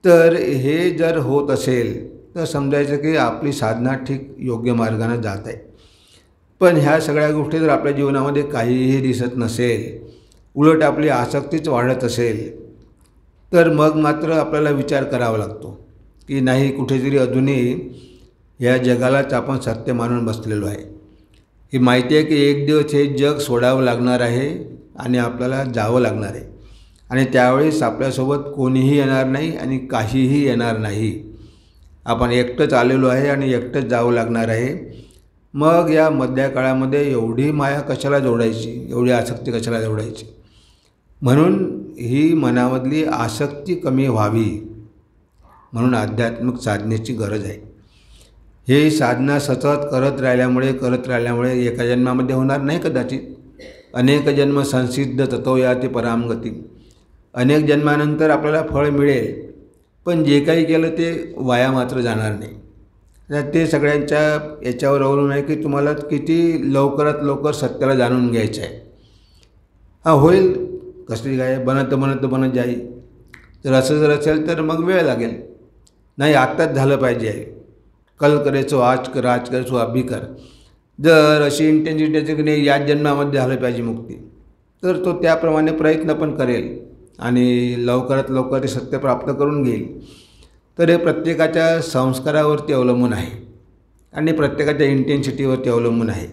तर हे जर होत असेल तर समजायचं की आपली साधना ठीक योग्य मार्गाने जात आहे. पण ह्या सगळ्या गोष्टी जर आपल्या जीवनामध्ये काहीही दिसत नसेल, उलट आपली आसक्तीच वाढत असेल, तर मग मात्र आपल्याला विचार करावा लागतो की नाही, कुठेतरी अजूनही या जगालाच आपण सत्य मानून बसलेलो आहे. ही माहिती आहे की एक दिवस हे जग सोडावं लागणार आहे आणि आपल्याला जावं लागणार आहे, आणि त्यावेळेस आपल्यासोबत कोणीही येणार नाही आणि काहीही येणार नाही. आपण एकटंच आलेलो आहे आणि एकटंच जावं लागणार आहे. मग या मध्य काळामध्ये एवढी माया कशाला जोडायची, एवढी आसक्ती कशाला जोडायची? म्हणून ही मनामधली आसक्ती कमी व्हावी म्हणून आध्यात्मिक साधनेची गरज आहे. ही साधना सतत करत राहिल्यामुळे एका जन्मामध्ये होणार नाही कदाचित. अनेक जन्म संसिद्ध ततो याति पराम गती. अनेक जन्मानंतर आपल्याला फळ मिळेल, पण जे काही केलं ते वाया मात्र जाणार नाही. ते सगळ्यांच्या याच्यावर अवलंबून आहे की तुम्हाला किती लवकरात लवकर सत्याला जाणून घ्यायचं आहे. होईल कसली काय, बनत जाईल. जर असं जर असेल तर मग वेळ लागेल. नाही, आत्ताच झालं पाहिजे आहे. कल करेचो आज कर, आज करेचो अभी कर. जर अशी इंटेन्सिटी असेल की नाही याच जन्मामध्ये झालं पाहिजे मुक्ती, तर तो त्याप्रमाणे प्रयत्न पण करेल आणि लवकरात लवकर ते सत्य प्राप्त करून घेईल. तर हे प्रत्येकाच्या संस्कारावरती अवलंबून आहे आणि प्रत्येकाच्या इंटेन्सिटीवरती अवलंबून आहे.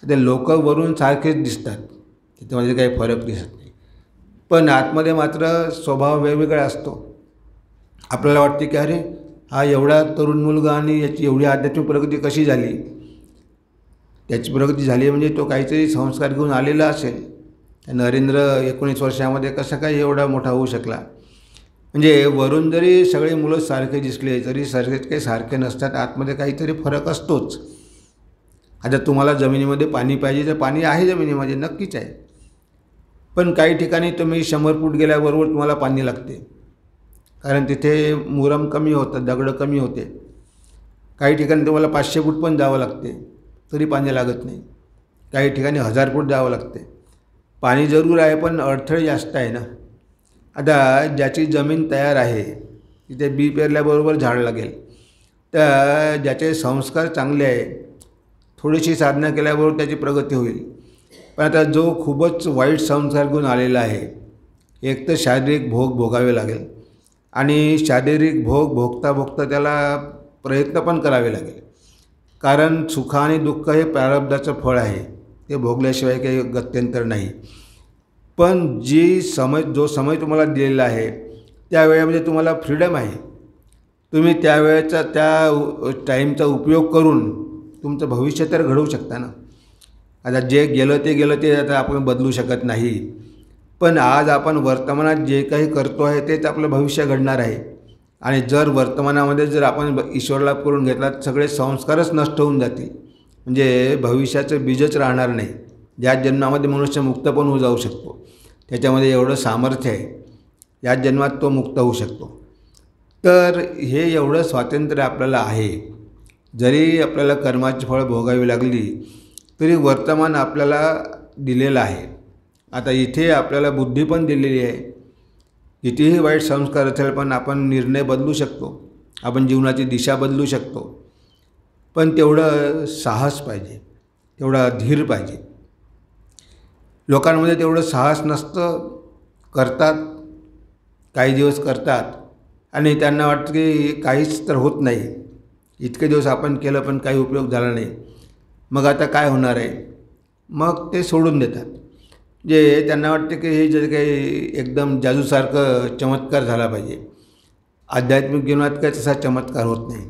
ते लोक वरून सारखेच दिसतात, त्याच्यामध्ये काही फरक दिसत नाही, पण आतमध्ये मात्र स्वभाव वेगवेगळा असतो. आपल्याला वाटते की अरे हा एवढा तरुण मुलगा आणि याची एवढी आध्यात्मिक प्रगती कशी झाली? त्याची प्रगती झाली म्हणजे तो काहीतरी संस्कार घेऊन आलेला असेल. नरेंद्र 19 वर्षामध्ये कसं काय एवढा मोठा होऊ शकला? म्हणजे वरून जरी सगळे मुलं सारखे दिसले तरी सगळेच काही सारखे नसतात. आतमध्ये काहीतरी फरक असतोच. आता तुम्हाला जमिनीमध्ये पाणी पाहिजे तर पाणी आहे जमिनीमध्ये, नक्कीच आहे. पण काही ठिकाणी तुम्ही 100 फूट गेल्याबरोबर तुम्हाला पाणी लागते, कारण तिथे मुरम कमी होतं, दगडं कमी होते. काही ठिकाणी तुम्हाला 500 फूट पण जावं लागते तरी पाणी लागत नाही. काही ठिकाणी 1000 फूट जावं लागते. पाणी जरूर आहे पण अडथळे जास्त आहे ना. आता ज्याची जमीन तयार आहे तिथे बी पेरल्याबरोबर झाड लागेल. तर ज्याचे संस्कार चांगले आहे, थोडीशी साधना केल्याबरोबर त्याची प्रगती होईल. पण आता जो खूपच वाईट संस्कार घेऊन आलेला आहे, एक तर शारीरिक भोग भोगावे लागेल आणि शारीरिक भोग भोगता त्याला प्रयत्न पण करावे लागेल, कारण सुख आणि दुःख हे प्रारब्धाचं फळ आहे. ते भोगल्याशिवाय काही गत्यंतर नाही. पण जो समय तुम्हाला दिलेला आहे त्या वेळेमध्ये तुम्हाला फ्रीडम आहे. तुम्ही त्यावेळेचा त्या टाईमचा उपयोग करून तुमचं भविष्य तर घडवू शकता ना. आता जे गेलं ते आता आपण बदलू शकत नाही, पण आज आपण वर्तमानात जे काही करतो आहे तेच आपलं भविष्य घडणार आहे. आणि जर वर्तमानामध्ये जर आपण ईश्वरलाभ करून घेतला तर सगळे संस्कारच नष्ट होऊन जातील. म्हणजे भविष्याचं बीजच राहणार नाही. ज्या जन्मामध्ये मनुष्य मुक्त पण होऊ जाऊ शकतो, त्याच्यामध्ये एवढं सामर्थ्य आहे, याच जन्मात तो मुक्त होऊ शकतो. तर हे एवढं स्वातंत्र्य आपल्याला आहे. जरी आपल्याला कर्माची फळं भोगावी लागली तरी वर्तमान आपल्याला दिलेलं आहे. आता इथे आपल्याला बुद्धी पण दिलेली आहे. कितीही वाईट संस्कार असेल पण आपण निर्णय बदलू शकतो, आपण जीवनाची दिशा बदलू शकतो. पण तेवढं साहस पाहिजे, तेवढा धीर पाहिजे. लोकांमध्ये तेवढं साहस नसतं. करतात, काही दिवस करतात आणि त्यांना वाटतं की काहीच तर होत नाही. इतके दिवस आपण केलं पण काही उपयोग झाला नाही, मग आता काय होणार आहे, मग ते सोडून देतात. जे त्यांना वाटते की हे जे काही एकदम जादूसारखं चमत्कार झाला पाहिजे. आध्यात्मिक जीवनात काही तसा चमत्कार होत नाही.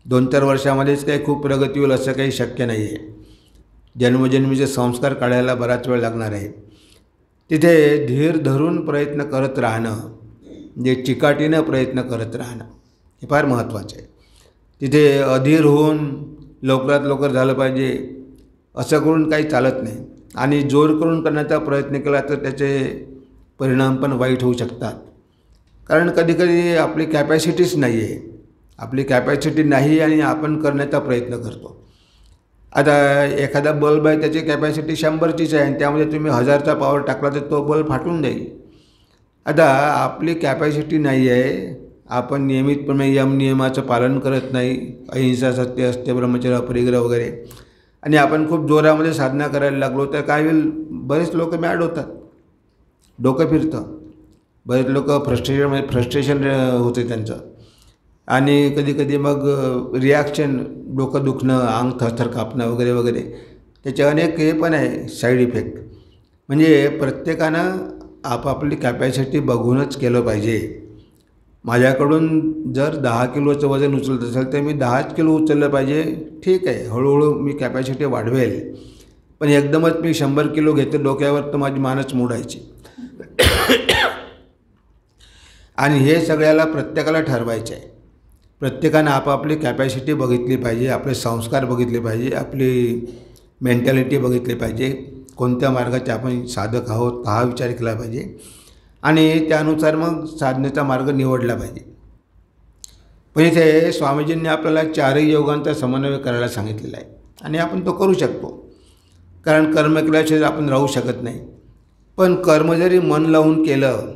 2-4 वर्षामध्येच काही खूप प्रगती होईल असं काही शक्य नाही आहे. जन्मजन्मीचे संस्कार काढायला बराच वेळ लागणार आहे. तिथे धीर धरून प्रयत्न करत राहणं, म्हणजे चिकाटीनं प्रयत्न करत राहणं हे फार महत्त्वाचं आहे. तिथे अधीर होऊन लवकरात लवकर झालं पाहिजे असं करून काही चालत नाही. आणि जोर करून करण्याचा प्रयत्न केला तर त्याचे परिणाम पण वाईट होऊ शकतात. कारण कधीकधी आपली कॅपॅसिटीच नाही आहे. आपली कॅपॅसिटी नाही आणि आपण करण्याचा प्रयत्न करतो. आता एखादा बल्ब आहे, त्याची कॅपॅसिटी 100चीच आहे आणि त्यामध्ये तुम्ही 1000चा पॉवर टाकला तर तो बल्ब फाटून जाईल. आता आपली कॅपॅसिटी नाही आहे, आपण नियमितपणे नियमाचं पालन करत नाही, अहिंसा, सत्य, असत्य, ब्रह्मचर्य, अपरिग्रह वगैरे, आणि आपण खूप जोरामध्ये साधना करायला लागलो तर काय होईल, बरेच लोक मॅड होतात, डोकं फिरतं, बरेच लोक फ्रस्ट्रेशन होते त्यांचं, आणि कधीकधी मग रिॲक्शन, डोकं दुखणं, अंग थरथर कापणं वगैरे वगैरे, त्याचे अनेक हे पण आहे साईड इफेक्ट. म्हणजे प्रत्येकानं आपापली कॅपॅसिटी बघूनच केलं पाहिजे. माझ्याकडून जर 10 किलोचं वजन उचलत असेल तर मी 10 किलो उचललं पाहिजे, ठीक आहे, हळूहळू मी कॅपॅसिटी वाढवेल. पण एकदमच मी 100 किलो घेतो डोक्यावर तर माझी मानच मोडायची. आणि हे सगळ्याला प्रत्येकाला ठरवायचं आहे. प्रत्येकानं आपापली कॅपॅसिटी बघितली पाहिजे, आपले संस्कार बघितले पाहिजे, आपली मेंटॅलिटी बघितली पाहिजे, कोणत्या मार्गाचे आपण साधक आहोत हा विचार केला पाहिजे, आणि त्यानुसार मग साधनेचा मार्ग निवडला पाहिजे. पण इथे स्वामीजींनी आपल्याला 4ही योगांचा समन्वय करायला सांगितलेला आहे आणि आपण तो करू शकतो. कारण कर्म केल्याशिवाय आपण राहू शकत नाही. पण कर्म जरी मन लावून केलं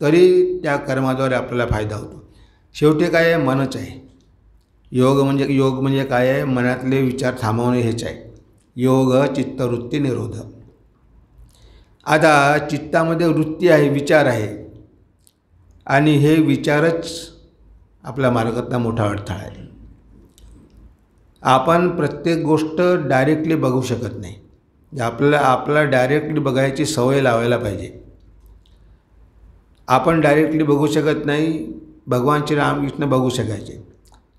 तरी त्या कर्माद्वारे आपल्याला फायदा होतो. शेवटी काय आहे, मनच आहे. योग म्हणजे काय आहे, मनातले विचार थांबवणे हेच आहे. योग चित्तवृत्ती निरोध. आता चित्तामध्ये वृत्ती आहे, विचार आहे, आणि हे विचारच आपल्या मार्गातला मोठा अडथळा आहे. आपण प्रत्येक गोष्ट डायरेक्टली बघू शकत नाही. आपल्याला डायरेक्टली बघायची सवय लावायला पाहिजे. आपण डायरेक्टली बघू शकत नाही, भगवान श्री रामकृष्ण बघू शकायचे.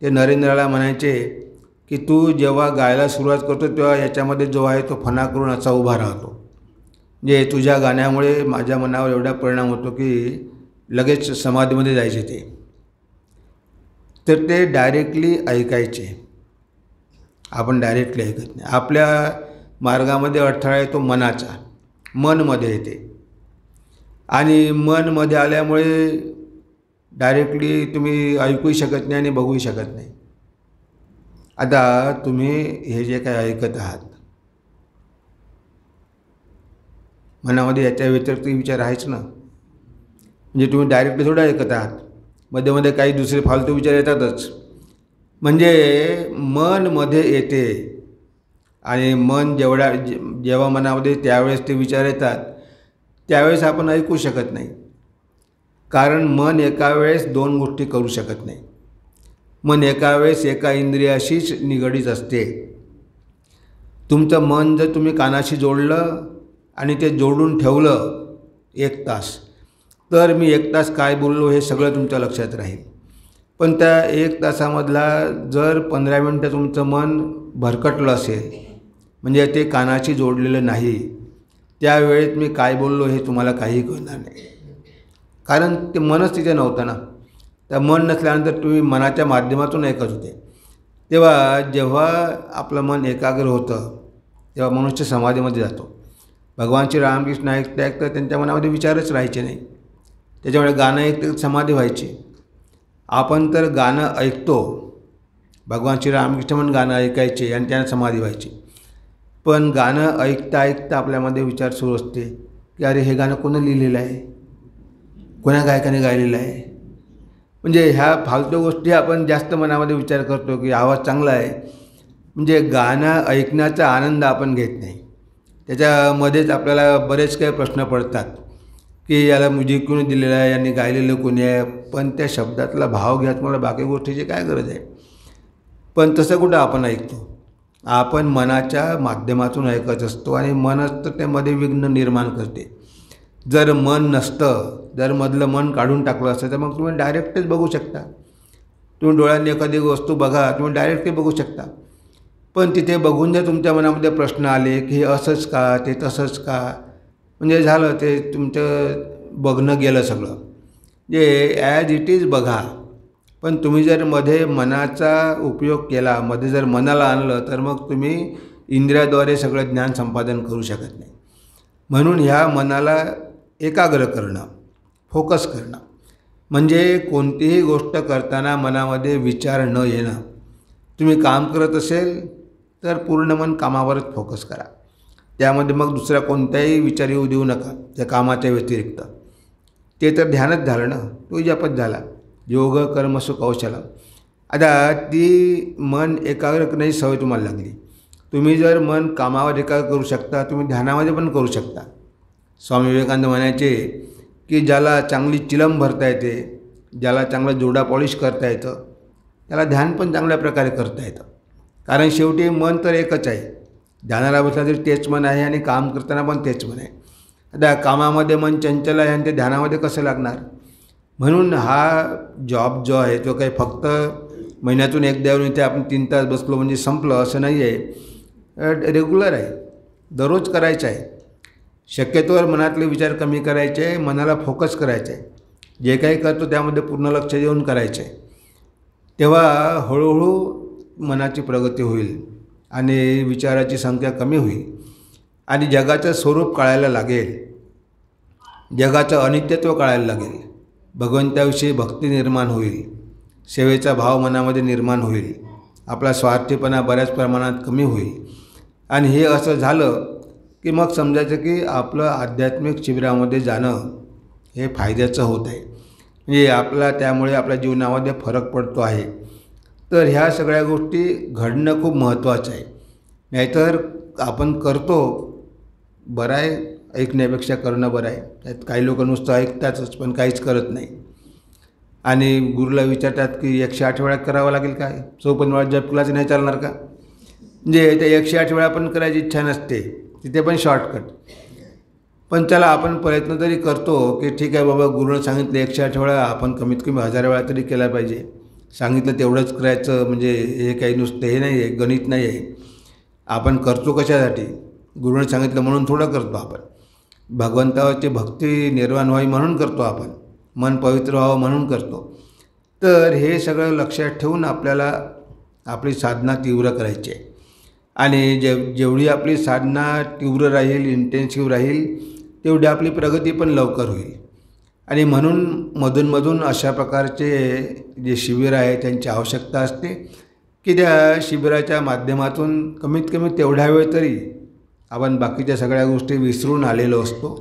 ते नरेंद्राला म्हणायचे की तू जेव्हा गायला सुरुवात करतो तेव्हा याच्यामध्ये जो आहे तो फणा करून असा उभा राहतो. म्हणजे तुझ्या गाण्यामुळे माझ्या मनावर एवढा परिणाम होतो की लगेच समाधीमध्ये जायचे ते. तर ते डायरेक्टली ऐकायचे, आपण डायरेक्टली ऐकत नाही. आपल्या मार्गामध्ये अडथळा आहे तो मनाचा, मनमध्ये येते, आणि मनमध्ये आल्यामुळे डायरेक्टली तुम्ही ऐकूही शकत नाही आणि बघूही शकत नाही. आता तुम्ही हे जे काय ऐकत आहात, मनामध्ये याच्या व्यतिरिक्त विचार आहेच ना. म्हणजे तुम्ही डायरेक्टली थोडं ऐकत आहात, मध्ये मध्ये काही दुसरे फालतू विचार येतातच. म्हणजे मन मध्ये येते, आणि मन जेव्हा मनामध्ये त्यावेळेस ते विचार येतात त्यावेळेस आपण ऐकू शकत नाही. कारण मन एका वेळेस 2 गोष्टी करू शकत नाही. मन एका वेळेस एका इंद्रियाशीच निगडीत असते. तुमचं मन जर तुम्ही कानाशी जोडलं आणि ते जोडून ठेवलं 1 तास, तर मी 1 तास काय बोललो हे सगळं तुमच्या लक्षात राहील. पण त्या 1 तासामधला जर 15 मिनटं तुमचं मन भरकटलं असेल, म्हणजे ते कानाशी जोडलेलं नाही, त्यावेळेत मी काय बोललो हे तुम्हाला काही कळणार नाही. कारण ते मनच तिथे नव्हतं ना. त्या मन नसल्यानंतर तुम्ही मनाच्या माध्यमातून ऐकत होते. जेव्हा आपलं मन एकाग्र होतं तेव्हा मनुष्य समाधीमध्ये जातो. भगवान श्री रामकृष्ण ऐकता त्यांच्या मनामध्ये विचारच राहायचे नाही. त्याच्यामुळे गाणं ऐकतं समाधी व्हायची. आपण तर गाणं ऐकतो, भगवान श्री रामकृष्ण पण गाणं ऐकायचे आणि त्यांना समाधी व्हायची. पण गाणं ऐकता ऐकता आपल्यामध्ये विचार सुरू असते की अरे हे गाणं कोणी लिहिलेलं आहे, कोण्या गायकाने गायलेलं आहे. म्हणजे ह्या फालतू गोष्टी आपण जास्त मनामध्ये विचार करतो की आवाज चांगला आहे, म्हणजे गाणं ऐकण्याचा आनंद आपण घेत नाही. त्याच्यामध्येच आपल्याला बरेच काही प्रश्न पडतात की याला म्युझिक कोणी दिलेलं आहे, यांनी गायलेलं कोणी आहे, पण त्या शब्दातला भाव घ्या, तुम्हाला बाकी गोष्टीची काय गरज आहे. पण तसं कुठं आपण ऐकतो. आपण मनाच्या माध्यमातून ऐकत असतो आणि मनच तर त्यामध्ये विघ्न निर्माण करते. जर मन नसतं, जर मधलं मन काढून टाकलं असतं तर मग तुम्ही डायरेक्टच बघू शकता. तुम्ही डोळ्यांनी एखादी वस्तू बघा, तुम्ही डायरेक्टली बघू शकता. पण तिथे बघून जर तुमच्या मनामध्ये प्रश्न आले की हे असंच का, ते तसंच का, म्हणजे झालं ते तुमचं बघणं गेलं सगळं. जे ॲज इट इज बघा. पण तुम्ही जर मध्ये मनाचा उपयोग केला, मध्ये जर मनाला आणलं तर मग तुम्ही इंद्रियाद्वारे सगळं ज्ञान संपादन करू शकत नाही. म्हणून ह्या मनाला एकाग्र करणं, फोकस करणं, म्हणजे कोणतीही गोष्ट करताना मनामध्ये विचार न येणं. तुम्ही काम करत असेल तर पूर्ण मन कामावरच फोकस करा. त्यामध्ये मग दुसरा कोणताही विचार येऊ देऊ नका त्या कामाच्या व्यतिरिक्त. ते तर ध्यानच झालं ना, तो जपच झाला. योग कर्मसु कौशलम. आता ती मन एकाग्र करण्याची सवय तुम्हाला लागली. तुम्ही जर मन कामावर एकाग्र करू शकता, तुम्ही ध्यानामध्ये पण करू शकता. स्वामी विवेकानंद म्हणायचे की ज्याला चांगली चिलम भरता येते, ज्याला चांगलं जोडा पॉलिश करता येतं, त्याला ध्यान पण चांगल्या प्रकारे करता येतं. कारण शेवटी मन तर एकच आहे. ध्यानाला बसला तरी तेच मन आहे आणि काम करताना पण तेच मन आहे. आता कामामध्ये मन चंचल आहे आणि ते ध्यानामध्ये कसं लागणार. म्हणून हा जॉब जो आहे तो काही फक्त महिन्यातून एकदा येऊन इथे आपण 3 तास बसलो म्हणजे संपलं असं नाही आहे. रेग्युलर आहे, दररोज करायचं आहे. शक्यतोवर मनातले विचार कमी करायचे आहे, मनाला फोकस करायचं आहे. जे काही करतो त्यामध्ये पूर्ण लक्ष देऊन करायचं आहे. तेव्हा हळूहळू मनाची प्रगती होईल आणि विचाराची संख्या कमी होईल आणि जगाचं स्वरूप कळायला लागेल, जगाचं अनित्यत्व कळायला लागेल, भगवंताविषयी भक्ती निर्माण होईल, सेवेचा भाव मनामध्ये निर्माण होईल, आपला स्वार्थीपणा बऱ्याच प्रमाणात कमी होईल. आणि हे असं झालं की मग समजायचं की आपलं आध्यात्मिक शिबिरामध्ये जाणं हे फायद्याचं होत आहे. म्हणजे आपला त्यामुळे आपल्या जीवनामध्ये फरक पडतो आहे. तर ह्या सगळ्या गोष्टी घडणं खूप महत्त्वाचं आहे. नाहीतर आपण करतो बरं आहे, ऐकण्यापेक्षा करणं बरं आहे. त्यात काही लोक नुसतं ऐकतातच पण काहीच करत नाही. आणि गुरुला विचारतात की 108 वेळा करावं लागेल काय, 54 वेळा जप केलाच नाही चालणार का. म्हणजे त्या 108 वेळा पण करायची इच्छा नसते, तिथे पण शॉर्टकट. पण चला आपण प्रयत्न तरी करतो की ठीक आहे बाबा, गुरुनं सांगितलं 108 वेळा, आपण कमीत कमी 1000 वेळा तरी केला पाहिजे. सांगितलं तेवढंच करायचं म्हणजे हे काही नुसतं हे नाही आहे, गणित नाही आहे. आपण करतो कशासाठी, गुरुनं सांगितलं म्हणून थोडं करतो आपण. भगवंताची भक्ती निर्माण व्हावी म्हणून करतो आपण, मन पवित्र व्हावं म्हणून करतो. तर हे सगळं लक्षात ठेवून आपल्याला आपली साधना तीव्र करायची आहे. आणि जेवढी आपली साधना तीव्र राहील, इंटेन्सिव्ह राहील, तेवढी आपली प्रगती पण लवकर होईल. आणि म्हणून मधूनमधून अशा प्रकारचे जे शिबिर आहे त्यांची आवश्यकता असते की त्या शिबिराच्या माध्यमातून कमीत कमी तेवढ्या वेळ तरी आपण बाकीच्या सगळ्या गोष्टी विसरून आलेलो असतो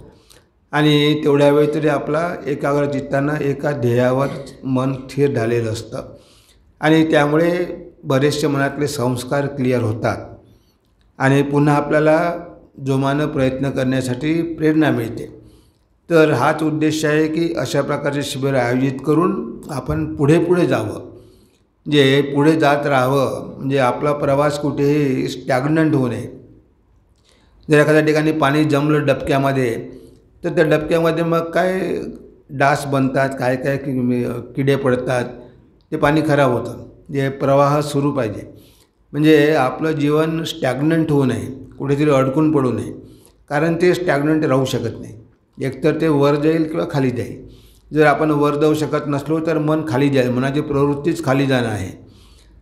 आणि तेवढ्या वेळ तरी आपला एकाग्र चित्तानं एका ध्येयावर मन स्थिर झालेलं असतं आणि त्यामुळे बरेचसे मनातले संस्कार क्लिअर होतात आणि पुन्हा आपल्याला जोमानं प्रयत्न करण्यासाठी प्रेरणा मिळते. तर हाच उद्देश आहे की अशा प्रकारचे शिबिर आयोजित करून आपण पुढे पुढे जावं, जे पुढे जात राहावं. म्हणजे आपला प्रवास कुठेही स्टॅग्नंट होऊ नये. जर एखाद्या ठिकाणी पाणी जमलं डबक्यामध्ये तर त्या डबक्यामध्ये मग काय डास बनतात, काय काय किडे पडतात, ते पाणी खराब होतं. जे प्रवाह सुरू पाहिजे. म्हणजे आपलं जीवन स्टॅग्नंट होऊ नये, कुठेतरी अडकून पडू नये. कारण ते स्टॅग्नंट राहू शकत नाही. एकतर ते वर जाईल किंवा खाली जाईल. जर आपण वर जाऊ शकत नसलो तर मन खाली जाईल, मनाची प्रवृत्तीच खाली जाणं आहे.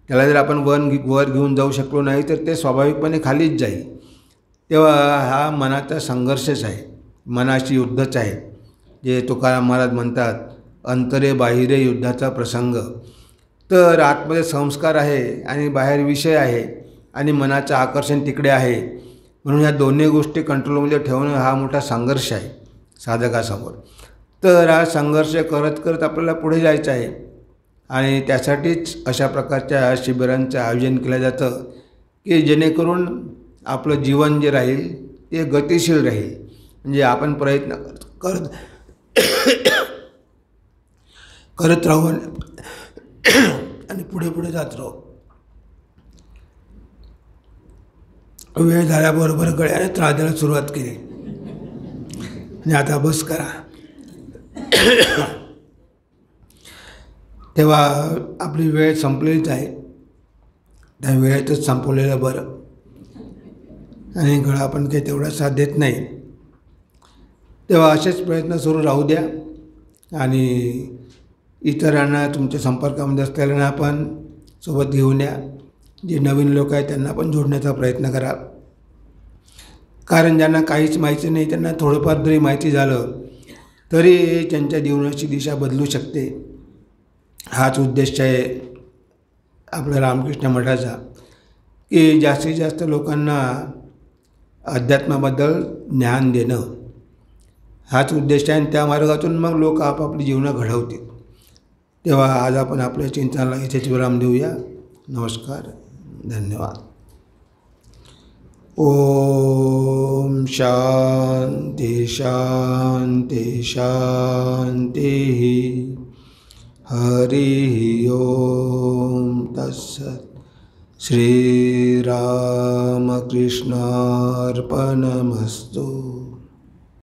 त्याला जर आपण वर घेऊन जाऊ शकलो नाही तर ते स्वाभाविकपणे खालीच जाईल. तेव्हा हा मनाचा संघर्षच आहे, मनाशी युद्धच आहे. जे तुकाराम महाराज म्हणतात, अंतरे बाहिरे युद्धाचा प्रसंग. तर आतमध्ये संस्कार आहे आणि बाहेर विषय आहे आणि मनाचं आकर्षण तिकडे आहे. म्हणून ह्या दोन्ही गोष्टी कंट्रोलमध्ये ठेवणं हा मोठा संघर्ष आहे साधकासमोर. तर हा संघर्ष करत करत आपल्याला पुढे जायचं आहे आणि त्यासाठीच अशा प्रकारच्या शिबिरांचं आयोजन केलं जातं की जेणेकरून आपलं जीवन जे राहील ते गतिशील राहील. म्हणजे आपण प्रयत्न करत राहू आणि पुढे पुढे जात राहू. वेळ झाल्याबरोबर गळ्याने त्रास द्यायला सुरुवात केली आणि आता बस करा. तेव्हा आपली वेळ संपलेलीच आहे, त्या वेळेतच संपवलेलं बरं. आणि गळा पण काही तेवढा साथ देत नाही. तेव्हा असेच प्रयत्न सुरू राहू द्या आणि इतरांना तुमच्या संपर्कामध्ये असलेल्यांना पण सोबत घेऊन या. जे नवीन लोक आहेत त्यांना पण जोडण्याचा प्रयत्न करा. कारण ज्यांना काहीच माहिती नाही त्यांना थोडंफार जरी माहिती झालं तरी त्यांच्या जीवनाची दिशा बदलू शकते. हाच उद्देश आहे आपल्या रामकृष्ण मठाचा, की जास्तीत जास्त लोकांना अध्यात्माबद्दल ज्ञान देणं हाच उद्देश आहे. आणि त्या मार्गातून मग लोक आपापली जीवनं घडवतील. तेव्हा आज आपण आपल्या चिंतनाला इथेच विराम देऊया. नमस्कार, धन्यवाद. ओम शांती शांती शांती. हरि ओम तत्सत्. श्रीरामकृष्णार्पणमस्तु.